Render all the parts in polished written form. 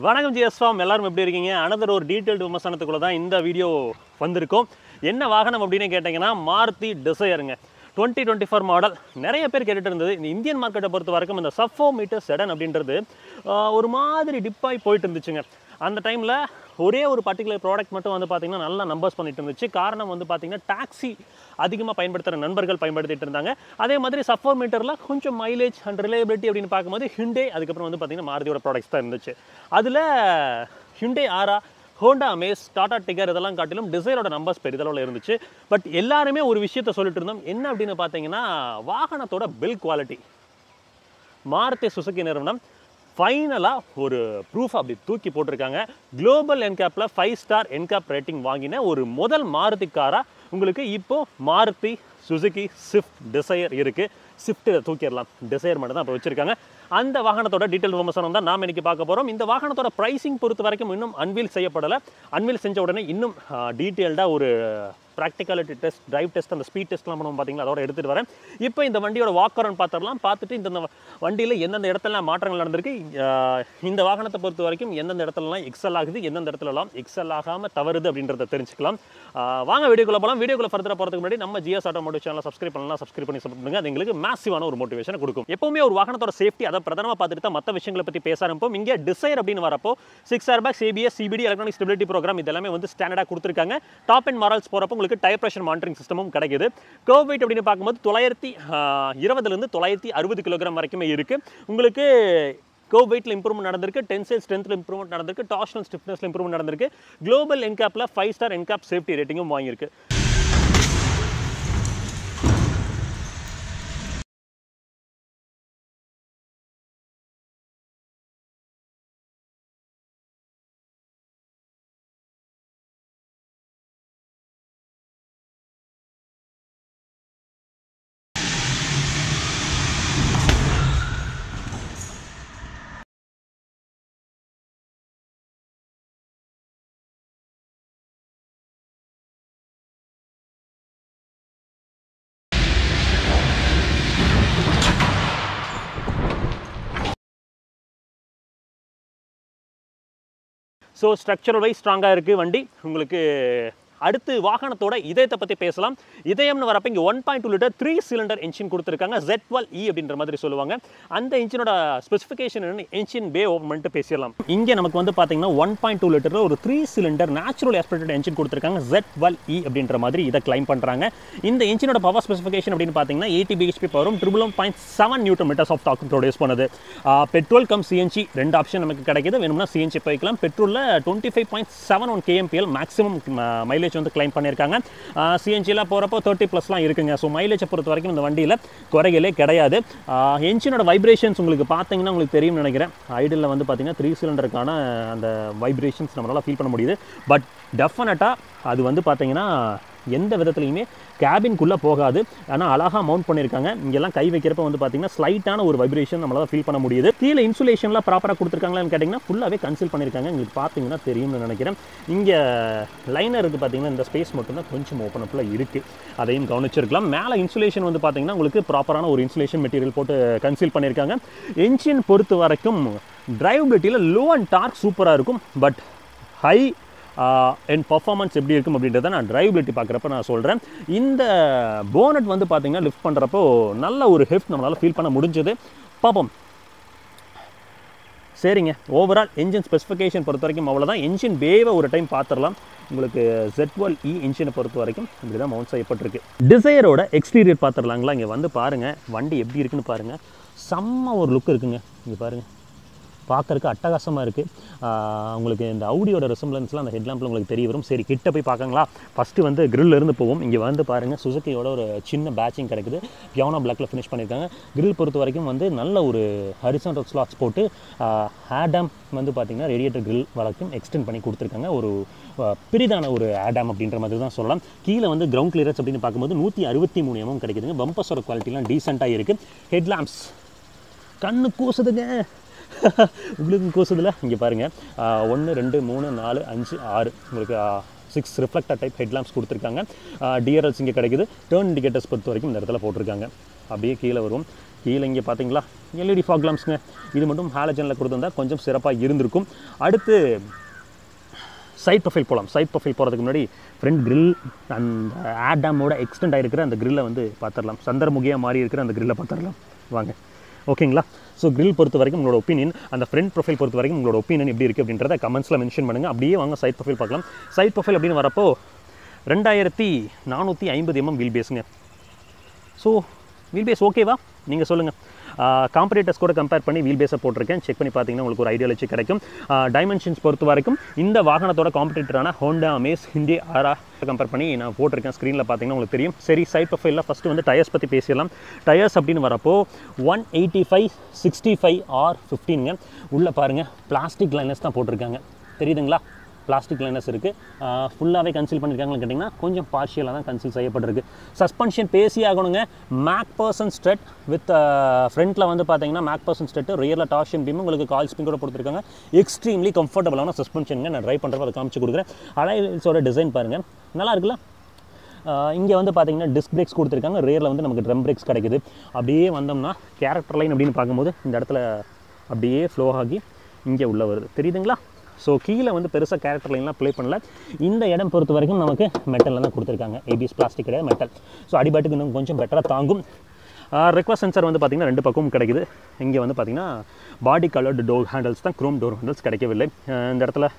வணக்கம் ஜிஎஸ்வாம், எல்லாரும் எப்படி இருக்கீங்க? அனதர் ஒரு டீட்டெயில்டு விமர்சனத்துக்குள்ள தான் இந்த வீடியோ வந்திருக்கும். என்ன வாகனம் அப்படின்னு கேட்டிங்கன்னா மாருதி டிசையருங்க. 2024 மாடல். நிறைய பேர் கேட்டுட்டு இருந்தது. இந்த இந்தியன் மார்க்கெட்டை பொறுத்த வரைக்கும் இந்த சப் 4 மீட்டர் செடன் அப்படின்றது ஒரு மாதிரி டிப்பாகி போயிட்டு இருந்துச்சுங்க. அந்த டைமில் ஒரே ஒரு பர்டிகுலர் ப்ராடக்ட் மட்டும் வந்து பார்த்திங்கன்னா நல்லா நம்பர்ஸ் பண்ணிட்டு இருந்துச்சு. காரணம் வந்து பார்த்திங்கன்னா டாக்ஸி அதிகமாக பயன்படுத்துகிற நண்பர்கள் பயன்படுத்திட்டு இருந்தாங்க. அதே மாதிரி சப் 4 மீட்டரில் கொஞ்சம் மைலேஜ் அண்ட் ரிலையபிலிட்டி அப்படின்னு பார்க்கும்போது ஹிண்டே, அதுக்கப்புறம் வந்து பார்த்திங்கன்னா மாருதியோட ப்ராடக்ட்ஸ் தான் இருந்துச்சு. அதில் ஹிண்டே ஆரா, ஹோண்டா அமேஸ், டாடா டிகர் இதெல்லாம் காட்டிலும் டிசைரோட நம்பர்ஸ் பெரிதளவில் இருந்துச்சு. பட் எல்லாருமே ஒரு விஷயத்த சொல்லிட்டு இருந்தோம். என்ன அப்படின்னு பார்த்தீங்கன்னா வாகனத்தோட பில் குவாலிட்டி. மாருதி சுசுகி நிறுவனம் ஃபைனலாக ஒரு ப்ரூஃப் அப்படி தூக்கி போட்டிருக்காங்க. குளோபல் என்கேப்பில் 5 ஸ்டார் என்கேப் ரேட்டிங் வாங்கின ஒரு முதல் மாருதி காராக உங்களுக்கு இப்போது மாருதி சுசுகி ஸ்விஃப்ட் டிசையர் இருக்குது. ஸ்விஃப்ட் தூக்கிடலாம், டிசையர் மட்டும் தான் இப்போ வச்சுருக்காங்க. அந்த வாகனத்தோட டீட்டெயில் விமர்சனம் தான் நாம் இன்றைக்கி பார்க்க போகிறோம். இந்த வாகனத்தோட ப்ரைஸிங் பொறுத்த வரைக்கும் இன்னும் அன்வீல் செய்யப்படலை. அன்வீல் செஞ்ச உடனே இன்னும் டீட்டெயில்டாக ஒரு ப்ராக்டிகாலிட்டி டெஸ்ட், டிரைவ் டெஸ்ட், அந்த ஸ்பீட் டெஸ்ட்லாம் பண்ணுவோம் பார்த்தீங்களா, அதோட எடுத்துகிட்டு வரேன். இப்போ இந்த வண்டியோட வாக்கரன் பார்த்துடலாம். பார்த்துட்டு இந்த வண்டியில் எந்தெந்த இடத்துலலாம் மாற்றங்கள் நடந்திருக்கு, இந்த வாகனத்தை பொறுத்த வரைக்கும் எந்தெந்த இடத்துலலாம் எக்ஸல் ஆகுது, எந்தெந்த இடத்துலலாம் எக்ஸல் ஆகாமல் தவறுது அப்படின்றத தெரிஞ்சுக்கலாம். வாங்க வீடியோக்குள்ளே போகலாம். வீடியோக்குள்ளே ஃபர்தராக போகிறதுக்கு முன்னாடி நம்ம ஜிஎஸ் ஆட்டோமோட்டிவ் சேனலை சப்ஸ்கிரைப் பண்ணலாம், சப்ஸ்கிரைப் பண்ணி சப்போர்ட் பண்ணுங்க. அது எங்களுக்கு மேசிவான ஒரு மோட்டிவேஷனை கொடுக்கும். எப்பவுமே ஒரு வாகனத்தோட சேஃப்டி அதை பிரதானமாக பார்த்துட்டு தான் மற்ற விஷயங்களை பற்றி பேச ஆரம்பிப்போம். இங்கே டிசைர் அப்படின்னு வரப்போ 6 airbags, ABS, CBD, electronic stability program இதெல்லாமே வந்து ஸ்டாண்டர்டாக கொடுத்துருக்காங்க. டாப் அண்ட் மாடல்ஸ் போகிறப்போ உங்களுக்கு டயர் பிரஷர் மானிட்டரிங் சிஸ்டமும் கிடைக்குது. கர்வ் வெயிட் அப்படின்னு பார்க்கும்போது 920 960 கிலோகிராம் வரைக்குமே இருக்குது. உங்களுக்கு கர்வ் வெயிட்டில் இம்ப்ரூவ்மெண்ட் நடந்திருக்கு, டென்சைல் ஸ்ட்ரென்த்தில் இம்ப்ரூவ்மெண்ட் நடந்திருக்கு, டார்ஷனல் ஸ்டிஃப்னஸில் இம்ப்ரூவ்மெண்ட் நடந்திருக்கு. குளோபல் என்கேப்பில் 5 ஸ்டார் என்கேப் சேஃப்டி ரேட்டிங்கும் வாங்கியிருக்கு. ஸோ ஸ்ட்ரக்சரல் வைஸ் ஸ்ட்ராங்காக இருக்குது வண்டி. உங்களுக்கு அடுத்து வாகனத்தோட இதயத்தை பற்றி பேசலாம். இதயம்னு வரப்போ இங்கே 1.2 லிட்டர் 3 சிலிண்டர் என்ஜின் கொடுத்துருக்காங்க. Z12E அப்படின்ற மாதிரி சொல்லுவாங்க. அந்த இன்ஜினோட ஸ்பெசிஃபிகேஷன் என்ன, என்ஜின் பே ஓப்பன் பண்ணிட்டு பேசிடலாம். இங்கே நமக்கு வந்து பார்த்தீங்கன்னா 1.2 லிட்டரில் ஒரு 3 சிலிண்டர் நேச்சுரல் ஆஸ்பிரேட்டட் என்ஜின் கொடுத்துருக்காங்க. Z12E அப்படின்ற மாதிரி இதை கிளைம் பண்ணுறாங்க. இந்த என்ஜினோட பவர் ஸ்பெசிஃபிகேஷன் அப்படின்னு பார்த்தீங்கன்னா 80 bhp பவரும் 11.7 newton meters of torque produce பண்ணுது. பெட்ரோல் கம் CNG ரெண்டு ஆப்ஷன் நமக்கு கிடைக்குது. வேணும்னா CNG போய்க்கலாம். பெட்ரோலில் 25.7 Kmpl மேக்ஸிமம் மைலேஜ் வந்து கிளைம் பண்ணியிருக்காங்க. சிஎன்ஜிலாம் போகிறப்போ 30+ இருக்குங்க. ஸோ மைலேஜை பொறுத்த வரைக்கும் இந்த வண்டியில் குறைகளே கிடையாது. என்ஜினோட வைப்ரேஷன்ஸ் உங்களுக்கு பார்த்தீங்கன்னா உங்களுக்கு தெரியும் நினைக்கிறேன். ஐடியில் வந்து பார்த்தீங்கன்னா 3 சிலிண்டருக்கான அந்த வைப்ரேஷன்ஸ் நம்மளால் ஃபீல் பண்ண முடியுது. பட் டெஃபினட்டாக அது வந்து பார்த்தீங்கன்னா எந்த விதத்துலையுமே கேபின்குள்ளே போகாது. ஆனால் அழகாக மவுண்ட் பண்ணியிருக்காங்க. இங்கெல்லாம் கை வைக்கிறப்ப வந்து பார்த்தீங்கன்னா ஸ்லைட்டான ஒரு வைப்ரேஷன் நம்மளால் ஃபீல் பண்ண முடியுது. கீழே இன்சுலேஷன்லாம் ப்ராப்பராக கொடுத்துருக்காங்களான்னு கேட்டிங்கன்னா ஃபுல்லாகவே கன்சில் பண்ணியிருக்காங்க. உங்களுக்கு பார்த்தீங்கன்னா தெரியும்னு நினைக்கிறேன். இங்கே லைனர் இருக்குது பார்த்தீங்கன்னா, இந்த ஸ்பேஸ் மட்டும்தான் கொஞ்சம் ஓப்பன் அப்பில் இருக்குது. அதையும் கவனிச்சிருக்கலாம். மேலே இன்சுலேஷன் வந்து பார்த்தீங்கன்னா உங்களுக்கு ப்ராப்பரான ஒரு இன்சுலேஷன் மெட்டீரியல் போட்டு கன்சில் பண்ணியிருக்காங்க. என்ஜின் பொறுத்த வரைக்கும் டிரைவபிலிட்டியில் லோ அண்ட் டார்க் சூப்பராக இருக்கும். பட் ஹை அண்ட் பர்ஃபார்மன்ஸ் எப்படி இருக்கும் அப்படின்றத நான் டிரைவபிலிட்டி பார்க்குறப்ப நான் சொல்கிறேன். இந்த போனட் வந்து பார்த்தீங்கன்னா லிஃப்ட் பண்ணுறப்போ நல்ல ஒரு ஹெஃப்ட் நம்மளால் ஃபீல் பண்ண முடிஞ்சது. பார்ப்போம். சரிங்க, ஓவரால் என்ஜின் ஸ்பெசிஃபிகேஷன் பொறுத்த வரைக்கும் அவ்வளோதான். என்ஜின் பேவை ஒரு டைம் பார்த்துடலாம். உங்களுக்கு Z12E இன்ஜினை பொறுத்த வரைக்கும் இப்படி தான் மவுண்ட் செய்யப்பட்டிருக்கு. டிசையரோட எக்ஸ்டீரியர் பார்த்துடலாங்களா? இங்கே வந்து பாருங்கள் வண்டி எப்படி இருக்குன்னு பாருங்கள். செம்ம ஒரு லுக் இருக்குங்க. இங்கே பாருங்கள், பார்க்கறதுக்கு அட்டகாசமாக இருக்குது. உங்களுக்கு இந்த அவுடியோட ரெசம்பிளன்ஸ்லாம் அந்த ஹெட்லாம்பில் உங்களுக்கு தெரிய வரும். சரி, கிட்ட போய் பார்க்கங்களா? ஃபஸ்ட்டு வந்து கிரில்லேருந்து போவோம். இங்கே வந்து பாருங்கள், சுசுக்கியோட ஒரு சின்ன பேட்சிங் கிடைக்குது. பியானோ பிளாக்கில் ஃபினிஷ் பண்ணியிருக்காங்க. கிரில் பொறுத்த வரைக்கும் வந்து நல்ல ஒரு ஹரிசான்டல் ஸ்லாட்ஸ் போட்டு ஆடாம் வந்து பார்த்திங்கன்னா ரேடியேட்டர் கிரில் வரைக்கும் எக்ஸ்டெண்ட் பண்ணி கொடுத்துருக்காங்க. ஒரு பெரிதான ஒரு ஆடாம் அப்படின்ற மாதிரி தான் சொல்லலாம். கீழே வந்து கிரவுண்ட் கிளியரன்ஸ் அப்படின்னு பார்க்கும்போது 163 mm கிடைக்குதுங்க. பம்பர்ஸோட குவாலிட்டிலாம் டீசெண்டாக இருக்குது. ஹெட்லாம்ப்ஸ் கண்ணு கூசுதுங்க. உங்களுக்கு கூசுதில்ல? இங்கே பாருங்கள், 1 2 3 4 5 6 உங்களுக்கு 6 ரிஃப்ளெக்டர் டைப் ஹெட்லாம்ப்ஸ் கொடுத்துருக்காங்க. டிஆர்எல்ஸ் இங்கே கிடைக்குது. டர்ன் இண்டிகேட்டர்ஸ் பொறுத்த வரைக்கும் இந்த இடத்துல போட்டிருக்காங்க. அப்படியே கீழே வரும். கீழே இங்கே பார்த்தீங்களா எல்இடி ஃபாக் லாம்ப்ஸ்ங்க. இது மட்டும் ஹாலஜனில் கொடுத்துருந்தா கொஞ்சம் சிறப்பாக இருந்திருக்கும். அடுத்து சைட் ப்ரொஃபைல் போகலாம். சைட் ப்ரொஃபைல் போகிறதுக்கு முன்னாடி ஃப்ரண்ட் கிரில் அந்த ஆடாமோட எக்ஸ்டெண்ட் ஆகிருக்கிற அந்த கிரில்லை வந்து பார்த்துடலாம். சந்திரமுகியாக மாறி இருக்கிற அந்த கிரில்லை பார்த்துடலாம் வாங்க. ஓகேங்களா? ஸோ கிரில் பொறுத்த வரைக்கும் உங்களோட ஒப்பீனியன், அந்த ஃப்ரண்ட் ப்ரொஃபைல் பொறுத்த வரைக்கும் உங்களோட ஒப்பீனியன் எப்படி இருக்குது அப்படின்றத கமெண்ட்ஸில் மென்ஷன் பண்ணுங்கள். அப்படியே வாங்க சைட் ப்ரொஃபைல் பார்க்கலாம். சைட் ப்ரொஃபைல் அப்படின்னு வரப்போ 2450 mm வீல் பேஸுங்க. ஸோ வீல் பேஸ் ஓகேவா நீங்கள் சொல்லுங்கள். காம்படிட்டர்ஸ் கூட கம்பேர் பண்ணி வீல் பேஸை போட்டிருக்கேன். செக் பண்ணி பார்த்தீங்கன்னா உங்களுக்கு ஒரு ஐடியாலஜி கிடைக்கும். டைமென்ஷன்ஸ் பொறுத்த வரைக்கும் இந்த வாகனத்தோட காம்படிட்டரான ஹோண்டா அமேஸ் ஹிண்டி ஆரா கம்பேர் பண்ணி நான் போட்டிருக்கேன். ஸ்க்ரீனில் பார்த்தீங்கன்னா உங்களுக்கு தெரியும். சரி, சைட் ப்ரொஃபைலில் ஃபஸ்ட்டு வந்து டயர்ஸ் பற்றி பேசிடலாம். டயர்ஸ் அப்படின்னு வரப்போ 185, 65 R15ங்க. உள்ளே பாருங்கள் பிளாஸ்டிக் லைனர்ஸ் தான் போட்டிருக்காங்க. தெரியுதுங்களா? பிளாஸ்டிக் லைனர்ஸ் இருக்குது. ஃபுல்லாகவே கன்சீல் பண்ணியிருக்காங்கன்னு கேட்டிங்கன்னா கொஞ்சம் பார்ஷியலாக தான் கன்சீல் செய்யப்பட்டிருக்கு. சஸ்பென்ஷன் பேசி ஆகணுங்க. மேக்பர்சன் ஸ்ட்ரெட் வித் ஃப்ரண்ட்டில் வந்து பார்த்தீங்கன்னா மேக்பர்சன் ஸ்ட்ரெட்டு, ரியரில் டார்ஷன் பீம், உங்களுக்கு கால் ஸ்பின் கூட கொடுத்துருக்காங்க. எக்ஸ்ட்ரீம்லி கம்ஃபர்டபுளான சஸ்பென்ஷனுங்க. நான் ட்ரை பண்ணுறப்ப அதை காமிச்சு கொடுக்குறேன். அலைல்ஸோட டிசைன் பாருங்கள், நல்லா இருக்குல்ல? இங்கே வந்து பார்த்தீங்கன்னா டிஸ்க் பிரேக்ஸ் கொடுத்துருக்காங்க. ரியரில் வந்து நமக்கு ட்ரம் பிரேக்ஸ் கிடைக்குது. அப்படியே வந்தோம்னா கேரக்டர் லைன் அப்படின்னு பார்க்கும்போது இந்த இடத்துல அப்படியே ஃப்ளோ ஆகி இங்கே உள்ளே வருது. தெரியுதுங்களா? ஸோ கீழே வந்து பெருசாக கேரக்டர் லைன்லாம் ப்ளே பண்ணல. இந்த இடம் பொறுத்த வரைக்கும் நமக்கு மெட்டலில் தான் கொடுத்துருக்காங்க. ஏபிஎஸ் பிளாஸ்டிக் கிடையாது, மெட்டல். ஸோ அடிபாட்டுக்கு இன்னும் கொஞ்சம் பெட்டராக தாங்கும். ரெக்வஸ்ட் சென்சர் வந்து பார்த்திங்கன்னா 2 பக்கமும் கிடைக்குது. இங்கே வந்து பார்த்திங்கன்னா பாடி கலர்டு டோர் ஹேண்டல்ஸ் தான், க்ரோம் டோர் ஹேண்டல்ஸ் கிடைக்கவில்லை. இந்த இடத்துல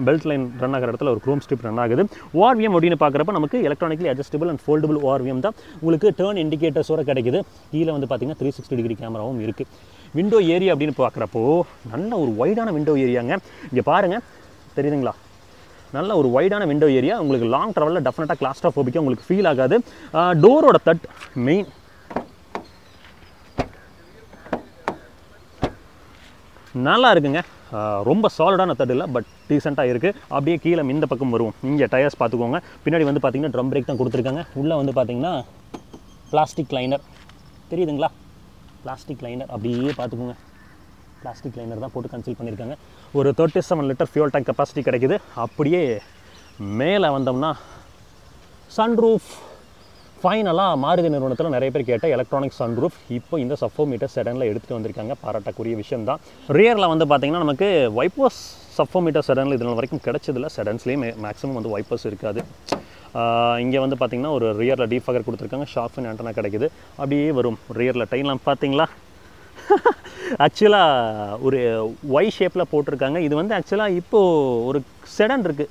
பெல்ட் லைன் ரன் ஆகிற இடத்துல ஒரு க்ரோம் ஸ்ட்ரிப் ரன் ஆகுது. ஓஆர்விஎம் அப்படின்னு பார்க்குறப்ப நமக்கு electronically adjustable and foldable ORVM தான். உங்களுக்கு டேர்ன் இண்டிகேட்டர்ஸோடு கிடைக்குது. கீழே வந்து பார்த்திங்கன்னா 360 டிகிரி கேமராவும் இருக்குது. விண்டோ ஏரியா அப்படின்னு பார்க்குறப்போ நல்ல ஒரு வைடான விண்டோ ஏரியாங்க. இங்கே பாருங்கள், தெரியுதுங்களா? நல்ல ஒரு வைடான விண்டோ ஏரியா. உங்களுக்கு லாங் ட்ராவலில் டெஃபினட்டாக கிளாஸ்ட்ரோஃபோபிக்காக உங்களுக்கு ஃபீல் ஆகாது. டோரோட தட் மெயின் நல்லா இருக்குங்க. ரொம்ப சாலிடான தட் இல்லை, பட் டீசெண்டாக இருக்குது. அப்படியே கீழே இந்த பக்கம் வருவோம். இங்கே டயர்ஸ் பார்த்துக்கோங்க. பின்னாடி வந்து பார்த்திங்கன்னா ட்ரம் பிரேக் தான் கொடுத்துருக்காங்க. உள்ளே வந்து பார்த்திங்கன்னா பிளாஸ்டிக் லைனர், தெரியுதுங்களா? பிளாஸ்டிக் லைனர் அப்படியே பார்த்துக்கோங்க. பிளாஸ்டிக் லைனர் தான் போட்டு கன்சீல் பண்ணியிருக்காங்க. ஒரு 37 லிட்டர் ஃபியூல் டேங்க் கெப்பாசிட்டி கிடைக்குது. அப்படியே மேலே வந்தோம்னா சன்ரூஃப். ஃபைனலாக மாருதி நிறுவனத்தில் நிறைய பேர் கேட்ட எலக்ட்ரானிக் சன்ரூஃப் இப்போ இந்த சஃபோமீட்டர் செடனில் எடுத்துகிட்டு வந்திருக்காங்க. பாராட்டக்கூடிய விஷயம் தான். ரியரில் வந்து பார்த்திங்கன்னா நமக்கு வைப்பர்ஸ் சஃபோமீட்டர் செடனில் இதனால் வரைக்கும் கிடைச்சதில்ல. செடன்ஸ்லேயும் மேக்ஸிமம் வந்து வைப்பர்ஸ் இருக்காது. இங்கே வந்து பார்த்திங்கன்னா ஒரு ரியரில் டீஃபகர் கொடுத்துருக்காங்க. ஷார்க் ஃபின் ஆண்டனா கிடைக்குது. அப்படியே வரும் ரியரில் டைன்லாம் பார்த்தீங்களா? ஆக்சுவலாக ஒரு ஒய் ஷேப்பில் போட்டிருக்காங்க. இது வந்து ஆக்சுவலாக இப்போது ஒரு செடன் இருக்குது,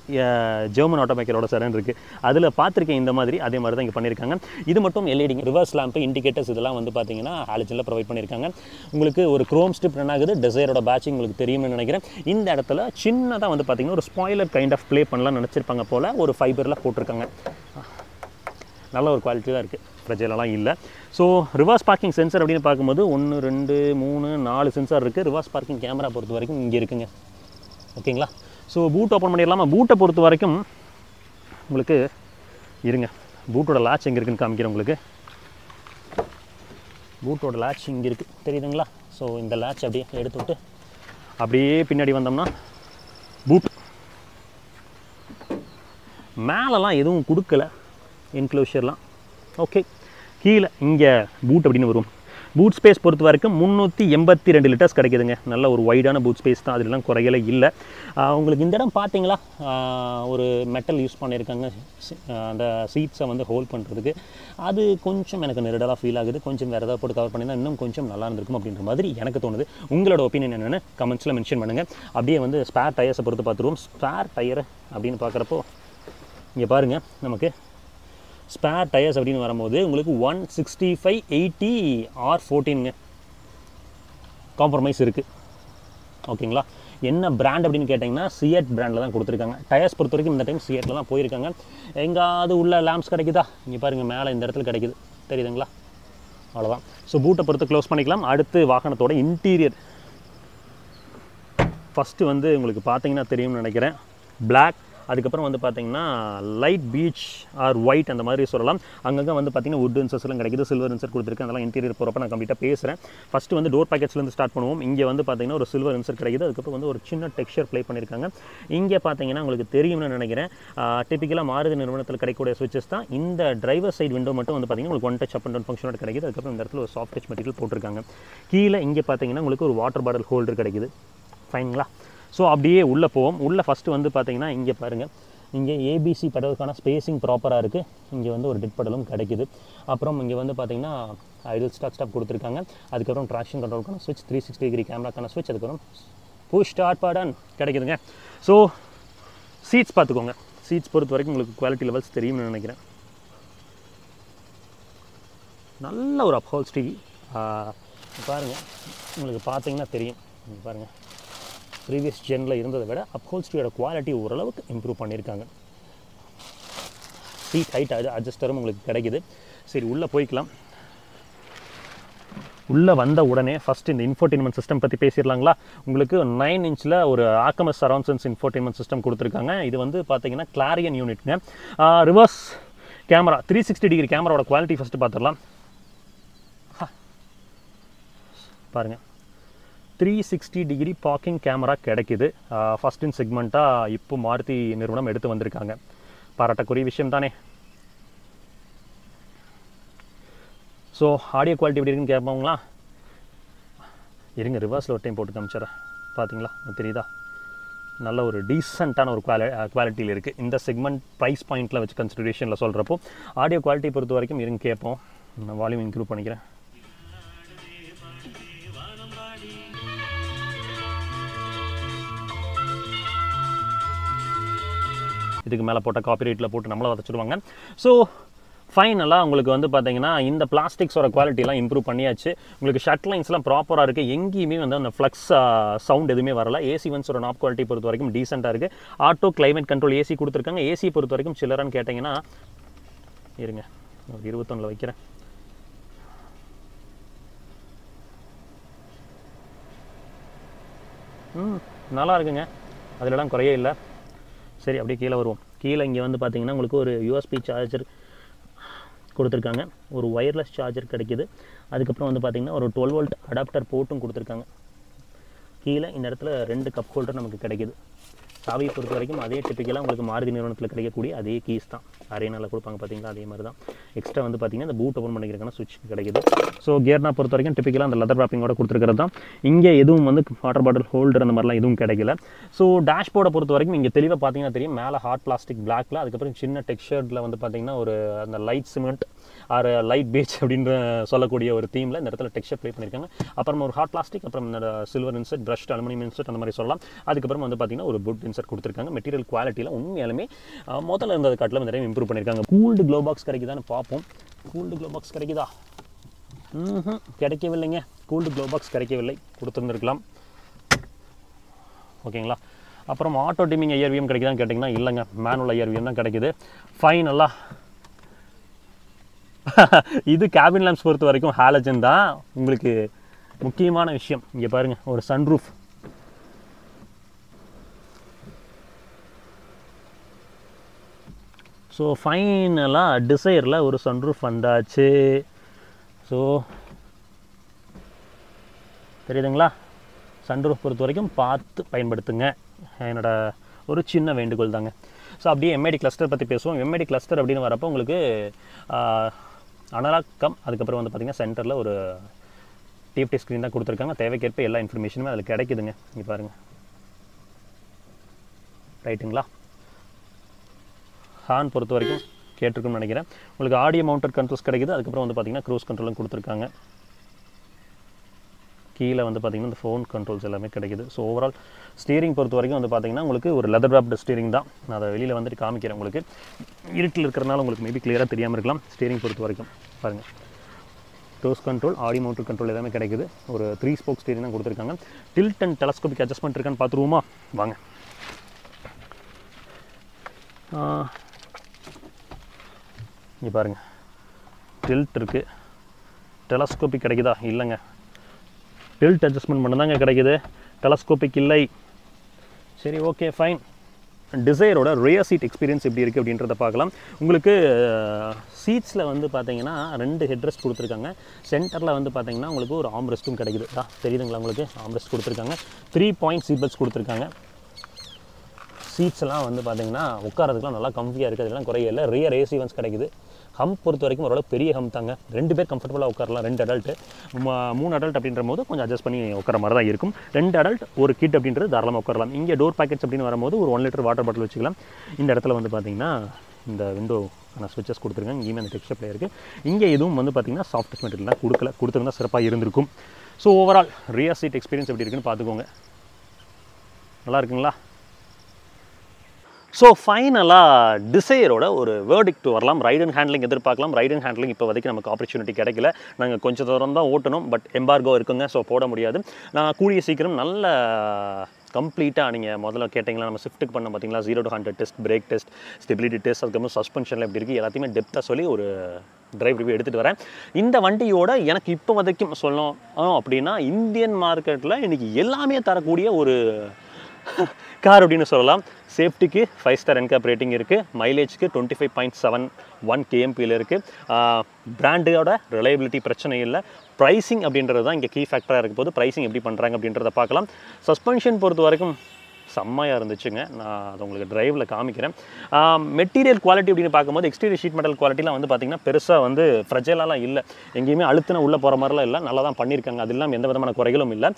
ஜெர்மன் ஆட்டோமேக்கரோட செடன் இருக்குது. அதில் பார்த்துருக்கேன் இந்த மாதிரி. அதே மாதிரி தான் இங்கே பண்ணியிருக்காங்க. இது மட்டும் எல்இடிங்க. ரிவர்ஸ் லேம்ப்பு, இண்டிகேட்டர்ஸ் இதெல்லாம் வந்து பார்த்திங்கன்னா ஹாலஜனில் ப்ரொவைட் பண்ணியிருக்காங்க. உங்களுக்கு ஒரு க்ரோம் ஸ்ட்ரிப் ரன் ஆகுது. டிசைரோட பேட்சிங் உங்களுக்கு தெரியும்னு நினைக்கிறேன். இந்த இடத்துல சின்னதாக வந்து பார்த்திங்கன்னா ஒரு ஸ்பாய்லர் கைண்ட் ஆஃப் ப்ளே பண்ணலாம் நினச்சிருப்பாங்க போல். ஒரு ஃபைபரில் போட்டிருக்காங்க. நல்ல ஒரு குவாலிட்டி தான் இருக்குது, ஃப்ரெஜைலெலாம் இல்லை. ஸோ ரிவர்ஸ் பார்க்கிங் சென்சர் அப்படின்னு பார்க்கும்போது 1, 2, 3, 4 சென்சார் இருக்குது. ரிவர்ஸ் பார்க்கிங் கேமரா பொறுத்த வரைக்கும் இங்கே இருக்குங்க. ஓகேங்களா? ஸோ பூட் ஓப்பன் பண்ணிடலாமா? பூட்டை பொறுத்த வரைக்கும் உங்களுக்கு இருங்க, பூட்டோட லாட்ச் எங்கே இருக்குன்னு காமிக்கிறேன் உங்களுக்கு. பூட்டோட லாட்ச் இங்கே இருக்குது, தெரியுதுங்களா? ஸோ இந்த லாட்ச் அப்படியே எடுத்துவிட்டு அப்படியே பின்னாடி வந்தோம்னா பூட். மேலெலாம் எதுவும் கொடுக்கல, என்க்ளோஷர்லாம் ஓகே. கீழே இங்கே பூட் அப்படின்னு வரும். பூட் ஸ்பேஸ் பொறுத்த வரைக்கும் 382 லிட்டர்ஸ் கிடைக்குதுங்க. நல்ல ஒரு வைடான பூட் ஸ்பேஸ் தான், அதெல்லாம் குறையலை இல்லை. உங்களுக்கு இந்த இடம் பார்த்தீங்களா, ஒரு மெட்டல் யூஸ் பண்ணியிருக்காங்க அந்த சீட்ஸை வந்து ஹோல்ட் பண்ணுறதுக்கு. அது கொஞ்சம் எனக்கு நெருடலாக ஃபீல் ஆகுது. கொஞ்சம் வேறு ஏதாவது போட்டு கவர் பண்ணியிருந்தால் இன்னும் கொஞ்சம் நல்லா இருந்திருக்கும் அப்படின்ற மாதிரி எனக்கு தோணுது. உங்களோட ஒப்பீனியன் என்னென்னு கமெண்ட்ஸில் மென்ஷன் பண்ணுங்கள். அப்படியே வந்து ஸ்பேர் டயர்ஸை பொறுத்து பார்த்துருவோம். ஸ்பேர் டயர் அப்படின்னு பார்க்குறப்போ இங்கே பாருங்கள், நமக்கு ஸ்பேர் டயர்ஸ் அப்படின்னு வரும்போது உங்களுக்கு 165/80 R14ங்க காம்ப்ரமைஸ் இருக்குது. ஓகேங்களா? என்ன பிராண்ட் அப்படின்னு கேட்டிங்கன்னா சியட் பிராண்டில் தான் கொடுத்துருக்காங்க. டயர்ஸ் பொறுத்த வரைக்கும் இந்த டைம் சியட்டில் தான் போயிருக்காங்க. எங்காவது உள்ள லேம்ப்ஸ் கிடைக்குதா? இங்கே பாருங்கள், மேலே இந்த இடத்துல கிடைக்குது, தெரியுதுங்களா? அவ்வளோதான். ஸோ பூட்டை பொறுத்து க்ளோஸ் பண்ணிக்கலாம். அடுத்து வாகனத்தோட இன்டீரியர். ஃபஸ்ட்டு வந்து உங்களுக்கு பார்த்தீங்கன்னா தெரியும்னு நினைக்கிறேன், பிளாக் அதுக்கப்புறம் வந்து பார்த்தீங்கன்னா லைட் பீச் ஆர் ஒயிட் அந்த மாதிரி சொல்லலாம். அங்கங்கே வந்து பார்த்தீங்கன்னா வுட் இன்சர்ஸ்லாம் கிடைக்குது, சில்வர் இன்சர்ட் கொடுத்துருக்கு. அதெல்லாம் இன்டீரியர் போகிறப்ப நான் கம்ப்ளீட்டாக பேசுகிறேன். ஃபஸ்ட்டு வந்து டோர் பேக்கெட்ஸ்லேருந்து ஸ்டார்ட் பண்ணுவோம். இங்கே வந்து பார்த்தீங்கன்னா ஒரு சில்வர் இன்சர்ட் கிடைக்குது. அதுக்கப்புறம் வந்து ஒரு சின்ன டெக்ஸ்சர் ப்ளே பண்ணியிருக்காங்க. இங்கே பார்த்தீங்கன்னா உங்களுக்கு தெரியும்னு நினைக்கிறேன், டிப்பிக்கலாக மாருதி நிறுவனத்தில் கிடைக்கக்கூடிய சுவிச்சஸ் தான். இந்த டிரைவர் சைடு விண்டோ மட்டும் வந்து பார்த்தீங்கன்னா உங்களுக்கு one touch up and down ஃபங்க்ஷனோட கிடைக்குது. அதுக்கப்புறம் இந்த இடத்துல ஒரு சாஃப்ட் டச் மெட்டீரியல் போட்டிருக்காங்க. கீழே இங்கே பார்த்தீங்கன்னா உங்களுக்கு ஒரு வாட்டர் பாட்டில் ஹோல்டர் கிடைக்குது. ஃபைனுங்களா? ஸோ அப்படியே உள்ளே போவோம். உள்ளே ஃபஸ்ட்டு வந்து பார்த்தீங்கன்னா இங்கே பாருங்கள், இங்கே ஏபிசி பெடலுக்கான ஸ்பேசிங் ப்ராப்பராக இருக்குது. இங்கே வந்து ஒரு டிட் பெடலும் கிடைக்குது. அப்புறம் இங்கே வந்து பார்த்தீங்கன்னா ஐடியல் ஸ்டாப் கொடுத்துருக்காங்க. அதுக்கப்புறம் ட்ராக்ஷன் கண்ட்ரோலுக்கான ஸ்விட்ச், 360 டிகிரி கேமராக்கான ஸ்விட்ச், அதுக்கப்புறம் புஷ் ஸ்டார்ட் பட்டன் கிடைக்குதுங்க. ஸோ சீட்ஸ் பார்த்துக்கோங்க. சீட்ஸ் பொறுத்த வரைக்கும் உங்களுக்கு குவாலிட்டி லெவல்ஸ் தெரியும்னு நினைக்கிறேன். நல்ல ஒரு அப்ஹோல்ஸ்ட்ரி பாருங்கள், உங்களுக்கு பார்த்தீங்கன்னா தெரியும். பாருங்கள், ப்ரீவியஸ் ஜெனில் இருந்ததை விட அப்ஹோல்ஸ்ட்ரியோட குவாலிட்டி ஓரளவுக்கு இம்ப்ரூவ் பண்ணியிருக்காங்க. சீட் ஹைட் அட்ஜஸ்டரும் உங்களுக்கு கிடைக்குது. சரி, உள்ளே போய்க்கலாம். உள்ளே வந்த உடனே ஃபஸ்ட்டு இந்த இன்ஃபோர்டெயின்மெண்ட் சிஸ்டம் பற்றி பேசிடலாங்களா? உங்களுக்கு 9 இன்ச்சில் ஒரு Arkamys surround sense infotainment system கொடுத்துருக்காங்க. இது வந்து பார்த்தீங்கன்னா கிளாரியன் யூனிட்ங்க. ரிவர்ஸ் கேமரா, 360 டிகிரி கேமராவோட குவாலிட்டி ஃபஸ்ட்டு பார்த்துடலாம். பாருங்கள், 360 டிகிரி பார்க்கிங் கேமரா கிடைக்குது. ஃபஸ்ட் இன் செக்மெண்ட்டாக இப்போ மாருதி நிறுவனம் எடுத்து வந்திருக்காங்க. பாராட்டக்கூடிய விஷயம் தானே. ஸோ ஆடியோ குவாலிட்டி எப்படி இருக்குன்னு கேட்பாங்களா? இருங்க, ரிவர்ஸில் ஒரு டைம் போட்டு காமிச்சிட்றேன். பார்த்தீங்களா, தெரியுதா? நல்ல ஒரு டீசெண்டான ஒரு குவாலிட்டியில் இருக்குது. இந்த செக்மெண்ட் ப்ரைஸ் பாயிண்ட்டில் வச்சு கன்சிடரேஷனில் சொல்கிறப்போ ஆடியோ குவாலிட்டி பொறுத்த வரைக்கும் இருங்க கேட்போம். நான் வால்யூம் இன்க்ரூவ் பண்ணிக்கிறேன். இதுக்கு மேலே போட்ட காப்பிரைட்டில் போட்டு நம்மளை வச்சுடுவாங்க. ஸோ ஃபைனலாக உங்களுக்கு வந்து பார்த்தீங்கன்னா இந்த பிளாஸ்டிக்ஸோட குவாலிட்டிலாம் இம்ப்ரூவ் பண்ணியாச்சு. உங்களுக்கு ஷட் லைன்ஸ்லாம் ப்ராப்பராக இருக்குது. எங்கேயுமே வந்து அந்த ஃப்ளக்ஸ் சவுண்ட் எதுவுமே வரல. ஏசி ஒன்ஸோட நாப் குவாலிட்டி பொறுத்த வரைக்கும் டீசெண்டாக இருக்குது. ஆட்டோ கிளைமேட் கண்ட்ரோல் ஏசி கொடுத்துருக்காங்க. ஏசி பொறுத்த வரைக்கும் சில்லறான்னு கேட்டிங்கன்னா, இருங்க ஒரு 21 வைக்கிறேன். நல்லா இருக்குங்க, அதிலலாம் குறையே இல்லை. சரி, அப்படியே கீழே வருவோம். கீழே இங்கே வந்து பார்த்தீங்கன்னா உங்களுக்கு ஒரு யூஎஸ்பி சார்ஜர் கொடுத்துருக்காங்க. ஒரு ஒயர்லெஸ் சார்ஜர் கிடைக்கிது. அதுக்கப்புறம் வந்து பார்த்திங்கன்னா ஒரு 12 வோல்ட் அடாப்டர் போர்ட்டும் கொடுத்துருக்காங்க. கீழே இந்த இடத்துல 2 கப் ஹோல்டர் நமக்கு கிடைக்கிது. சாவியை பொறுத்த வரைக்கும் அதே டிப்பிக்கலாக உங்களுக்கு மாருதி நிறுவனத்தில் கிடைக்கக்கூடிய அதே கீஸ் தான். அரேனாவில் கொடுப்பாங்க பார்த்தீங்களா, அதே மாதிரி தான். எக்ஸ்ட்ரா வந்து பார்த்திங்கன்னா இந்த பூட் ஓப்பன் பண்ணிக்கிறதுக்கான சுவிட்ச் கிடைக்குது. ஸோ கியர்னா பொறுத்த வரைக்கும் டிப்பிக்கலாக அந்த லெதர் ராப்பிங்கோட கொடுத்துருக்கிறது தான். இங்கே எதுவும் வந்து வாட்டர் பாட்டில் ஹோல்டர் அந்த மாதிரிலாம் எதுவும் கிடைக்கல. ஸோ டேஷ்போர்டை பொறுத்த வரைக்கும் இங்கே தெளிவாக பார்த்தீங்கன்னா தெரியும், மேலே ஹார்ட் பிளாஸ்டிக் பிளாக்ல, அதுக்கப்புறம் சின்ன டெக்ஸ்சர்டில் வந்து பார்த்திங்கன்னா ஒரு அந்த light cement or light peach அப்படின்ற சொல்லக்கூடிய ஒரு தீமில் இந்த இடத்துல டெக்ஸ்சர் ப்ளே பண்ணியிருக்காங்க. அப்புறம் ஒரு ஹார்ட் பிளாஸ்டிக், அப்புறம் இந்த silver insert, brushed aluminium insert அந்த மாதிரி சொல்லலாம். அதுக்கப்புறம் வந்து பார்த்திங்கன்னா ஒரு புட் இன்சர்ட் கொடுத்துருக்காங்க. மெட்டீரியல் குவாலிட்டியில் உண்மையாலுமே முதல்ல இருந்தது காட்டில் நிறைய இம்ப்ரூவ் பண்ணியிருக்காங்க. கூல்டு க்ளோ பாக்ஸ் கிடைக்குதான்னு பார்ப்போம். கூல்டு க்ளோ பாக்ஸ் கிடைக்குதா? கிடைக்கவில்லைங்க. கூல்டு க்ளோ பாக்ஸ் கிடைக்கவில்லை, கொடுத்துருந்துருக்கலாம். ஓகேங்களா? அப்புறம் ஆட்டோ டிமிங் ஐஆர்விஎம் கிடைக்குதான்னு கேட்டிங்கன்னா இல்லைங்க, மேனுவல் ஐஆர்விஎம் தான் கிடைக்குது. ஃபைனலாக இது கேபின் லேம்ப்ஸ் பொறுத்த வரைக்கும் ஹாலஜன் தான். உங்களுக்கு முக்கியமான விஷயம் இங்கே பாருங்கள், ஒரு சன்ரூஃப். ஸோ ஃபைனலாக டிசைரில் ஒரு சன்ரூஃப் வந்தாச்சு. ஸோ தெரியுதுங்களா? சன்ரூஃப் பொறுத்த வரைக்கும் பார்த்து பயன்படுத்துங்க, என்னோட ஒரு சின்ன வேண்டுகோள் தாங்க. ஸோ அப்படியே எம்ஐடி கிளஸ்டர் பற்றி பேசுவோம். எம்ஐடி கிளஸ்டர் அப்படின்னு வரப்போ உங்களுக்கு அனலாக் கம், அதுக்கப்புறம் வந்து பார்த்திங்கன்னா சென்டரில் ஒரு டிஎஃப்டி ஸ்க்ரீன் தான் கொடுத்துருக்காங்க. தேவைக்கேற்ப எல்லா இன்ஃபர்மேஷனுமே அதில் கிடைக்குதுங்க. இங்கே பாருங்கள், ரைட்டுங்களா? ஹார்ன் பொறுத்த வரைக்கும் கேட்டிருக்குன்னு நினைக்கிறேன். உங்களுக்கு ஆடியோ மவுண்டட் கண்ட்ரோல்ஸ் கிடைக்குது. அதுக்கப்புறம் வந்து பார்த்திங்கன்னா க்ரூஸ் கண்ட்ரோலும் கொடுத்துருக்காங்க. கீழே வந்து பார்த்திங்கன்னா இந்த ஃபோன் கண்ட்ரோல்ஸ் எல்லாமே கிடைக்குது. ஸோ ஓவரால் ஸ்டீரிங் பொறுத்த வரைக்கும் வந்து பார்த்திங்கன்னா உங்களுக்கு ஒரு லெதர் ராப்டு ஸ்டீரிங் தான். நான் அதை வெளியில் வந்துட்டு காமிக்கிறேன். உங்களுக்கு இருட்டில் இருக்கிறனால உங்களுக்கு மேபி கிளியராக தெரியாமல் இருக்கலாம். ஸ்டீரிங் பொறுத்த வரைக்கும் பாருங்கள், cruise control, audio mounted control எல்லாமே கிடைக்குது. ஒரு 3 ஸ்போக் ஸ்டீரிங் தான் கொடுத்துருக்காங்க. டில்ட் அண்ட் டெலஸ்கோபிக் அட்ஜஸ்ட்மெண்ட் இருக்கான்னு பார்த்துருவோமா? வாங்க. இங்கே பாருங்கள், டில்ட் இருக்குது. டெலஸ்கோபிக் கிடைக்குதா? இல்லைங்க, டில்ட் அட்ஜஸ்ட்மெண்ட் மட்டும் தாங்க கிடைக்குது, டெலஸ்கோபிக் இல்லை. சரி, ஓகே, ஃபைன். டிசைரோட ரியர் சீட் எக்ஸ்பீரியன்ஸ் எப்படி இருக்குது அப்படின்றத பார்க்கலாம். உங்களுக்கு சீட்ஸில் வந்து பார்த்தீங்கன்னா 2 ஹெட்ரெஸ்ட் கொடுத்துருக்காங்க. சென்டரில் வந்து பார்த்தீங்கன்னா உங்களுக்கு ஒரு ஆம்ரெஸ்ட்டும் கிடைக்குது. தெரியுதுங்களா உங்களுக்கு? ஆம்ரெஸ்ட் கொடுத்துருக்காங்க. 3 பாயிண்ட் சீட் பெல்ட்ஸ் கொடுத்துருக்காங்க. சீட்ஸ்லாம் வந்து பார்த்தீங்கன்னா உட்காரதுக்குலாம் நல்லா கம்ஃபியாக இருக்குது. அதெல்லாம் குறையில்லை. ரியர் ஏசி ஒன்ஸ் கிடைக்குது. ஹம்ப் பொறுத்த வரைக்கும் ஓரளவு பெரிய ஹம்ப் தாங்க. 2 பேர் கம்ஃபர்டபுளாக உட்காரலாம். 2 அடல்ட்டு 3 அடல்ட் அப்படின்ற போது கொஞ்சம் அட்ஜஸ்ட் பண்ணி உட்கார மாதிரி தான் இருக்கும். 2 அடல்ட் ஒரு கிட் அப்படின்றது தாராளமாக உட்காரலாம். இங்கே டோர் பேக்கெட்ஸ் அப்படின்னு வரும்போது ஒரு 1 லிட்டர் வாட்டர் பாட்டில் வச்சுக்கலாம். இந்த இடத்துல வந்து பார்த்தீங்கன்னா இந்த விண்டோ ஸ்விட்சஸ் கொடுத்துருக்காங்க. இங்கேயுமே அந்த டெக்ஸ்டர் பிளே இருக்குது. இங்கே எதுவும் வந்து பார்த்தீங்கன்னா சாஃப்ட் மெட்டீரியல்லாம் கொடுத்துருந்தா சிறப்பாக இருந்திருக்கும். So overall rear seat experience எப்படி இருக்குன்னு பார்த்துக்கோங்க. நல்லா இருக்குங்களா? ஸோ ஃபைனலாக டிசைரோட ஒரு வேர்டிக்ட் வரலாம். ரைட் அண்ட் ஹேண்ட்லிங் எதிர்பார்க்கலாம். ரைட் அண்ட் ஹேண்ட்லிங் இப்போ வரைக்கும் நமக்கு ஆப்பர்ச்சுனிட்டி கிடைக்கல. நாங்கள் கொஞ்சம் தூரம் தான் ஓட்டணும். பட் எம்பார்கோ இருக்குங்க. ஸோ போட முடியாது. நான் கூடிய சீக்கிரம் நல்ல கம்ப்ளீட்டாக நீங்கள் முதல்ல கேட்டிங்களா நம்ம ஸ்விஃப்ட்டுக்கு பண்ண பார்த்தீங்களா 0 to 100 test, break test, stability test, அதுக்கப்புறம் சஸ்பென்ஷனில் எப்படி இருக்குது எல்லாத்தையுமே டெப்த்தாக சொல்லி ஒரு டிரைவ் ரிவ்யூ எடுத்துகிட்டு வரேன். இந்த வண்டியோட எனக்கு இப்போ வரைக்கும் சொல்லணும் அப்படின்னா இந்தியன் மார்க்கெட்டில் இன்றைக்கி எல்லாமே தரக்கூடிய ஒரு கார் அப்படின்னு சொல்லலாம். சேஃப்டிக்கு 5 ஸ்டார் Ncap ரேட்டிங் இருக்குது. மைலேஜ்க்கு 25.7 Kmpl இருக்குது. பிராண்டோட ரிலையபிலிட்டி பிரச்சனை இல்லை. ப்ரைஸிங் அப்படின்றது தான் இங்கே கீ ஃபேக்டராக இருக்க போது. ப்ரைஸிங் எப்படி பண்ணுறாங்க அப்படின்றத பார்க்கலாம். சஸ்பென்ஷன் பொறுத்த வரைக்கும் செம்மையாக இருந்துச்சுங்க. நான் அதை உங்களுக்கு டிரைவில் காமிக்கிறேன். மெட்டீரியல் குவாலிட்டி அப்படின்னு பார்க்கும்போது எக்ஸ்டீரியர் ஷீட் மெட்டல் குவாலிட்டிலாம் வந்து பார்த்திங்கன்னா பெருசாக வந்து ஃப்ரெஜைலாலாம் இல்லை. எங்கேயுமே அழுத்தின உள்ளே போகிற மாதிரிலாம் இல்லை. நல்லா தான் பண்ணியிருக்காங்க. அது இல்லாமல் எந்த விதமான குறைகளும் இல்லை.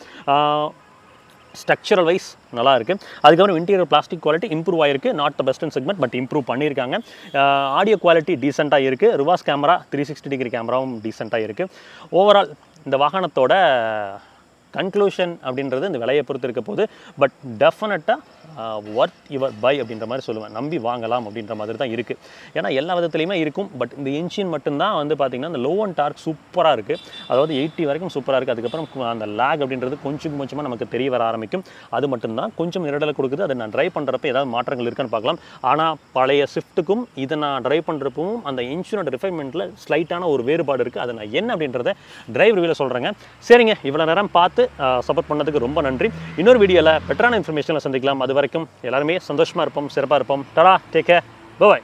ஸ்ட்ரக்சரல் வைஸ் நல்லா இருக்குது. அதுக்கப்புறம் இன்டீரியர் பிளாஸ்டிக் குவாலிட்டி இம்ப்ரூவ் ஆயிருக்கு. Not the best in segment but improve பண்ணியிருக்காங்க. ஆடியோ குவாலிட்டி டீசெண்டாக இருக்குது. ரிவர்ஸ் கேமரா 360 டிகிரி கேமராவும் டீசெண்டாக இருக்குது. ஓவரால் இந்த வாகனத்தோட கன்க்ளூஷன் அப்படின்றது இந்த விலையை பொறுத்து இருக்க போது. பட் டெஃபினட்டாக ஒர்த் யுவர் பை அப்படின்ற மாதிரி சொல்லுவேன். நம்பி வாங்கலாம் அப்படின்ற மாதிரி தான் இருக்குது. ஏன்னா எல்லா விதத்துலையுமே இருக்கும். பட் இந்த என்ஜின் மட்டும்தான் வந்து பார்த்திங்கன்னா இந்த லோ அண்ட் டார்க் சூப்பராக இருக்குது. அதாவது 80 வரைக்கும் சூப்பராக இருக்குது. அதுக்கப்புறம் அந்த லேக் அப்படின்றது கொஞ்சம் கொஞ்சமாக நமக்கு தெரிய வர ஆரம்பிக்கும். அது மட்டும்தான் கொஞ்சம் நிரடலை கொடுக்குது. அதை நான் ட்ரைவ் பண்ணுறப்ப ஏதாவது மாற்றங்கள் இருக்குன்னு பார்க்கலாம். ஆனால் பழைய ஸ்விஃப்ட்டுக்கும் இதை நான் ட்ரைவ் பண்ணுறப்பவும் அந்த இன்ஜினோட ரிஃபைன்மெண்ட்டில் ஸ்லைட்டான ஒரு வேறுபாடு இருக்குது. அதை நான் என்ன அப்படின்றத டிரைவ் ரிவ்யூவில் சொல்கிறேங்க. சரிங்க, இவ்வளோ நேரம் பார்த்து சப்போர்ட் பண்ணதுக்கு ரொம்ப நன்றி. இன்னொரு வீடியோவில் பெட்டரான இன்ஃபர்மேஷனில் சந்திக்கலாம். அது வரைக்கும் எல்லாருமே சந்தோஷமாக இருப்போம், சிறப்பாக இருப்போம். டடா, டேக் கேர், பை.